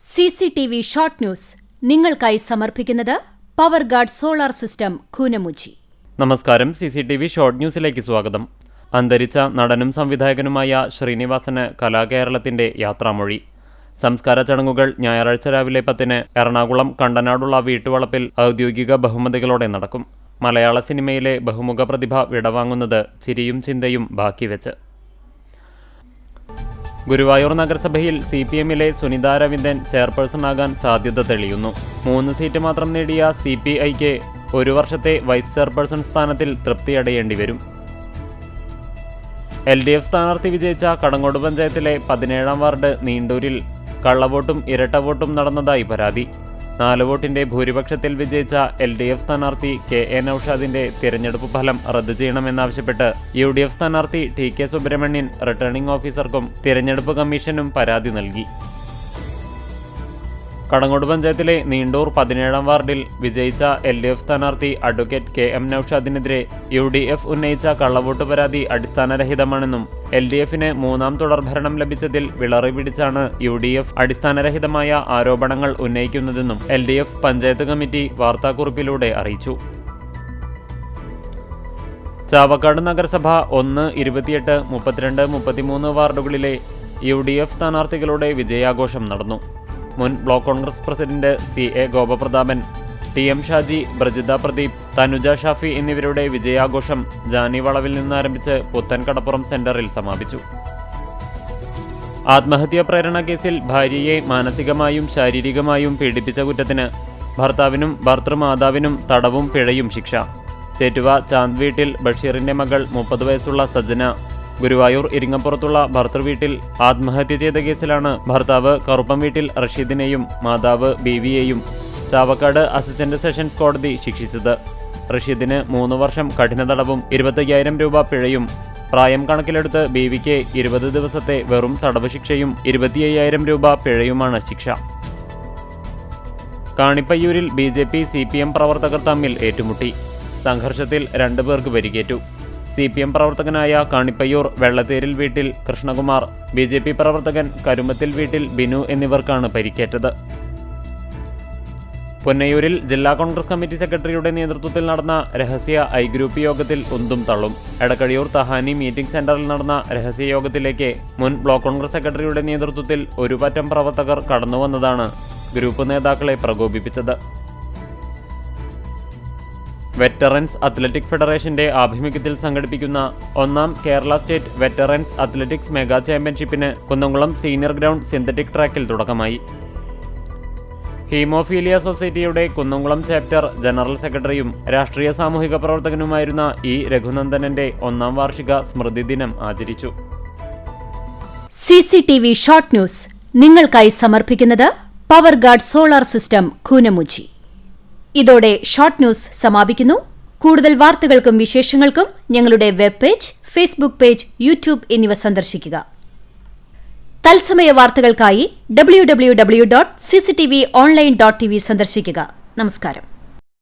CCTV short news നിങ്ങൾക്കായി സമർപ്പിക്കുന്നത് power guard solar system Koonamuchi. നമസ്കാരം. CCTV ഷോർട്ട് ന്യൂസിലേക്ക് സ്വാഗതം. അന്തരിച്ച നടനും സംവിധായകനുമായ ശ്രീനിവാസന് കലാകേരളത്തിന്റെ യാത്രാമൊഴി. സംസ്കാര ചടങ്ങുകൾ ഞായറാഴ്ച രാവിലെ 10-ന് എറണാകുളം കണ്ടനാടുള്ള വീട്ടുവളപ്പിൽ ഔദ്യോഗിക ബഹുമതികളോടെ നടക്കും. മലയാള സിനിമയിലെ ബഹുമുഖ പ്രതിഭ വിടവാങ്ങുന്നത് ചിരിയും ചിന്തയും ബാക്കിവെച്ച്. ഗുരുവായൂർ നഗരസഭയിൽ CPM-ലെ സുനിത രവിന്ദൻ ചെയർപേഴ്സണാകാൻ സാധ്യത തെളിയുന്നു. 3 സീറ്റ് മാത്രം നേടിയ CPI-ക്ക് 1 വർഷത്തെ വൈസ് ചെയർപേഴ്സൺ സ്ഥാനത്തിൽ തൃപ്തിയടയേണ്ടിവരും. LDF സ്ഥാനാർത്ഥി വിജയിച്ച കടങ്ങോട് പഞ്ചായത്തിലെ 17-ാം വാർഡ് നീണ്ടൂരിൽ കള്ളവോട്ടും ഇരട്ട വോട്ടും നടന്നതായി പരാതി. 4 വോട്ടിന്റെ ഭൂരിപക്ഷത്തിൽ വിജയിച്ച LDF സ്ഥാനാർത്ഥി KA നൌഷാദിന്റെ തിരഞ്ഞെടുപ്പ് ഫലം റദ്ദു ചെയ്യണമെന്നാവശ്യപ്പെട്ട് UDF സ്ഥാനാർത്ഥി TK സുബ്രഹ്മണ്യൻ റിട്ടേണിംഗ് ഓഫീസർക്കും തിരഞ്ഞെടുപ്പ് കമ്മീഷനും പരാതി നൽകി. കടങ്ങോട് പഞ്ചായത്തിലെ നീണ്ടൂർ 17-ാം വാർഡിൽ വിജയിച്ച LDF സ്ഥാനാർത്ഥി അഡ്വക്കേറ്റ് KM നൌഷാദിനെതിരെ UDF ഉന്നയിച്ച കള്ളവോട്ട് പരാതി അടിസ്ഥാനരഹിതമാണെന്നും LDF-ന് 3-ാം തുടർഭരണം ലഭിച്ചതിൽ വിളറി പിടിച്ചാണ് UDF അടിസ്ഥാനരഹിതമായ ആരോപണങ്ങൾ ഉന്നയിക്കുന്നതെന്നും LDF പഞ്ചായത്ത് കമ്മിറ്റി വാർത്താക്കുറിപ്പിലൂടെ അറിയിച്ചു. ചാവക്കാട് നഗരസഭ 1, 28, 32, 33 വാർഡുകളിലെ UDF സ്ഥാനാർത്ഥികളുടെ വിജയാഘോഷം നടന്നു. മുൻ block Congress president CA Gopaprathapan, TM Shaji, Brajitha Pradeep, Thanuja Shafi എന്നിവരുടെ വിജയാഘോഷം ജാനി വളവിൽ നിന്നാരംഭിച്ച് പുത്തൻകടപ്പുറം സെന്ററിൽ സമാപിച്ചു. ആത്മഹത്യാ പ്രേരണ കേസിൽ ഭാര്യയെ മാനസികമായും ശാരീരികമായും പീഡിപ്പിച്ച കുറ്റത്തിന് ഭർത്താവിനും ഭർത്തൃമാതാവിനും തടവും പിഴയും ശിക്ഷ. ചേറ്റുവ ചാന്ദ് വീട്ടിൽ ബഷീറിന്റെ മകൾ 30 വയസ്സുള്ള സജ്ജന ഗുരുവായൂർ ഇരിങ്ങപ്പുറത്തുള്ള ഭർത്തൃവീട്ടിൽ ആത്മഹത്യ ചെയ്ത കേസിലാണ് ഭർത്താവ് കറുപ്പം വീട്ടിൽ റഷീദിനെയും മാതാവ് ബീവിയെയും ചാവക്കാട് അസിസ്റ്റന്റ് സെഷൻസ് കോടതി ശിക്ഷിച്ചത്. റഷീദിന് 3 വർഷം കഠിന തടവും 25,000 രൂപ പിഴയും, പ്രായം കണക്കിലെടുത്ത് ബീവിക്ക് 20 ദിവസത്തെ വെറും തടവ് ശിക്ഷയും 25,000 രൂപ പിഴയുമാണ് ശിക്ഷ. കാണിപ്പയ്യൂരിൽ BJP CPM പ്രവർത്തകർ തമ്മിൽ ഏറ്റുമുട്ടി. സംഘർഷത്തിൽ 2 പേർക്ക് പരിക്കേറ്റു. CPM പ്രവർത്തകനായ കാണിപ്പയ്യൂർ വെള്ളത്തേരിൽ വീട്ടിൽ കൃഷ്ണകുമാർ, BJP പ്രവർത്തകൻ കരുമത്തിൽ വീട്ടിൽ ബിനു എന്നിവർക്കാണ് പരിക്കേറ്റത്. പൊന്നയൂരിൽ ജില്ലാ കോൺഗ്രസ് കമ്മിറ്റി സെക്രട്ടറിയുടെ നേതൃത്വത്തിൽ നടന്ന രഹസ്യ ഗ്രൂപ്പ് യോഗത്തിൽ ഉന്തും തള്ളും. എടക്കഴിയൂർ തഹാനി മീറ്റിംഗ് സെന്ററിൽ നടന്ന രഹസ്യ യോഗത്തിലേക്ക് മുൻ ബ്ലോക്ക് കോൺഗ്രസ് സെക്രട്ടറിയുടെ നേതൃത്വത്തിൽ ഒരു പറ്റം പ്രവർത്തകർ കടന്നുവന്നതാണ് ഗ്രൂപ്പ് നേതാക്കളെ പ്രകോപിപ്പിച്ചത്. വെറ്ററൻസ് അത്ലറ്റിക് ഫെഡറേഷന്റെ ആഭിമുഖ്യത്തിൽ സംഘടിപ്പിക്കുന്ന 1-ാം Kerala state veterans athletics mega ചാമ്പ്യൻഷിപ്പിന് കുന്നംകുളം സീനിയർ ഗ്രൗണ്ട് സിന്തറ്റിക് ട്രാക്കിൽ തുടക്കമായി. ഹീമോഫീലിയ സൊസൈറ്റിയുടെ കുന്നംകുളം ചാപ്റ്റർ ജനറൽ സെക്രട്ടറിയും രാഷ്ട്രീയ സാമൂഹിക പ്രവർത്തകനുമായിരുന്ന രഘുനന്ദനന്റെ 1-ാം വാർഷിക സ്മൃതി ദിനം ആചരിച്ചു. CCTV ഷോർട്ട് ന്യൂസ് നിങ്ങൾക്കായി സമർപ്പിക്കുന്നത് power guard solar system Koonamuchi. ഇതോടെ ഷോർട്ട് ന്യൂസ് സമാപിക്കുന്നു. കൂടുതൽ വാർത്തകൾക്കും വിശേഷങ്ങൾക്കും ഞങ്ങളുടെ web page, Facebook page, YouTube എന്നിവ സന്ദർശിക്കുക. തത്സമയ വാർത്തകൾക്കായി www.cctv online.tv സന്ദർശിക്കുക. നമസ്കാരം.